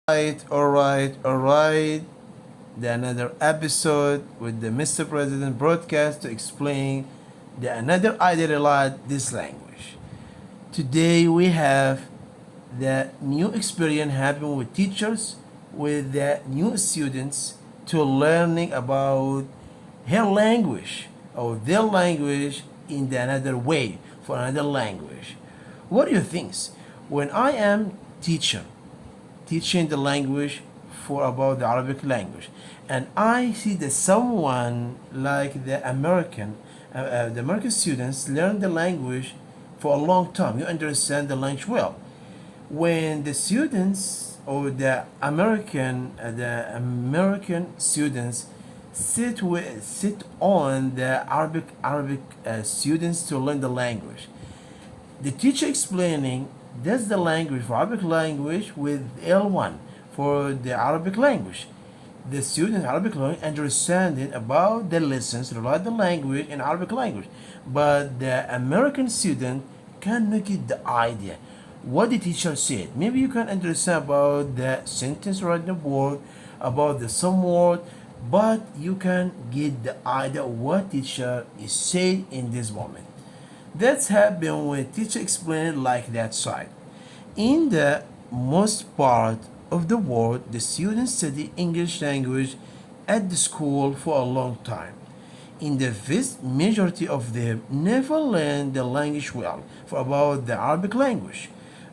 All right. The another episode with the Mr. President broadcast to explain the another idea about this language. Today we have the new experience happening with teachers, with the new students to learning about her language or their language in the another way for another language. What do you think? When I am teacher teaching the language for about the Arabic language. And I see that someone like the American students learn the language for a long time. You understand the language well. When the students or the American students sit on the Arabic students to learn the language, the teacher explaining that's the language for Arabic language with L1 for the Arabic language. The student Arabic language understanding about the lessons about the language in Arabic language, but the American student cannot get the idea what the teacher said. Maybe you can understand about the sentence right in the board, about the some word, but you can get the idea what teacher is saying in this moment. That's happened when teacher explained it like that side. In the most part of the world, the students study English language at the school for a long time. In the vast majority of them never learn the language well for about the Arabic language.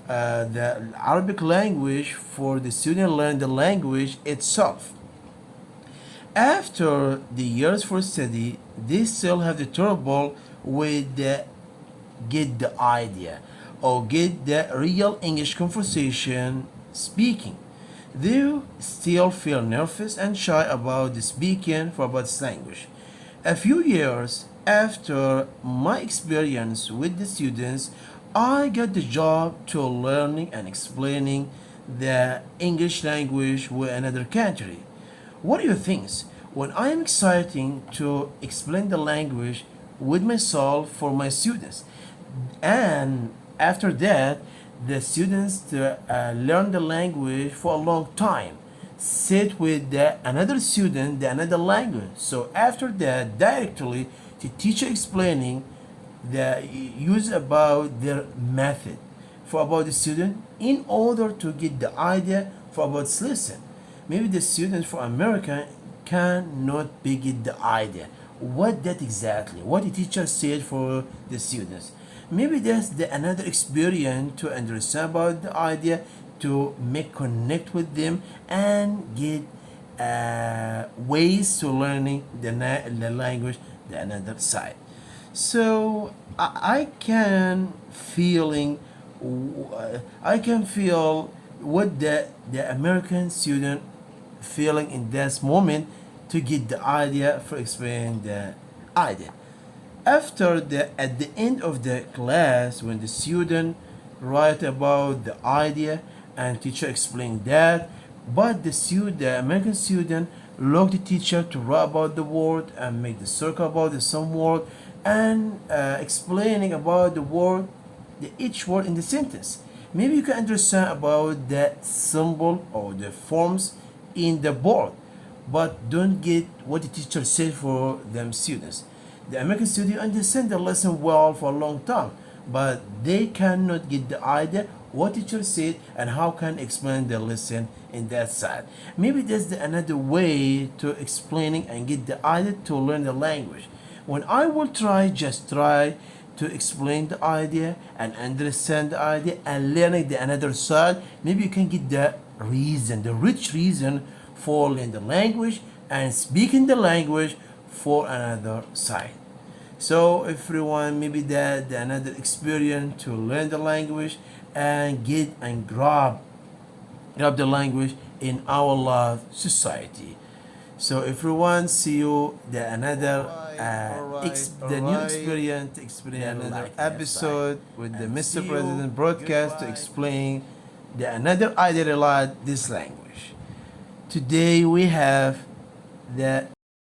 The Arabic language for the student learn the language itself. After the years for study, they still have the trouble with the get the idea or get the real English conversation speaking. They still feel nervous and shy about the speaking for about this language. A few years after my experience with the students, I got the job to learning and explaining the English language with another country. What do you think? When I am exciting to explain the language with myself for my students, and after that, the students learn the language for a long time, sit with another student, the another language. So after that, directly, the teacher explaining the use about their method for about the student in order to get the idea for about listen. Maybe the students for America cannot be get the idea what that exactly what the teacher said for the students. Maybe that's the another experience to understand about the idea, to make connect with them and get ways to learning the language the another side. So I can feeling I can feel what the American student feeling in this moment to get the idea for explaining the idea. After the at the end of the class, when the student write about the idea and teacher explain that, but the American student look the teacher to write about the word and make the circle about the some word and explaining about the word, each word in the sentence. Maybe you can understand about the symbol or the forms in the board, but don't get what the teacher said for them students. The American students understand the lesson well for a long time, but they cannot get the idea what teacher said and how can explain the lesson in that side. Maybe that's another way to explaining and get the idea to learn the language. When I will just try to explain the idea and understand the idea and learning the another side, maybe you can get the reason, the rich reason for learning the language and speaking the language for another side. So everyone maybe that the another experience to learn the language and get and grab the language in our love society. So everyone see you the another the new experience another like that episode with the and Mr. see you. President broadcast to Goodbye. explain the another idea about this language. Today we have the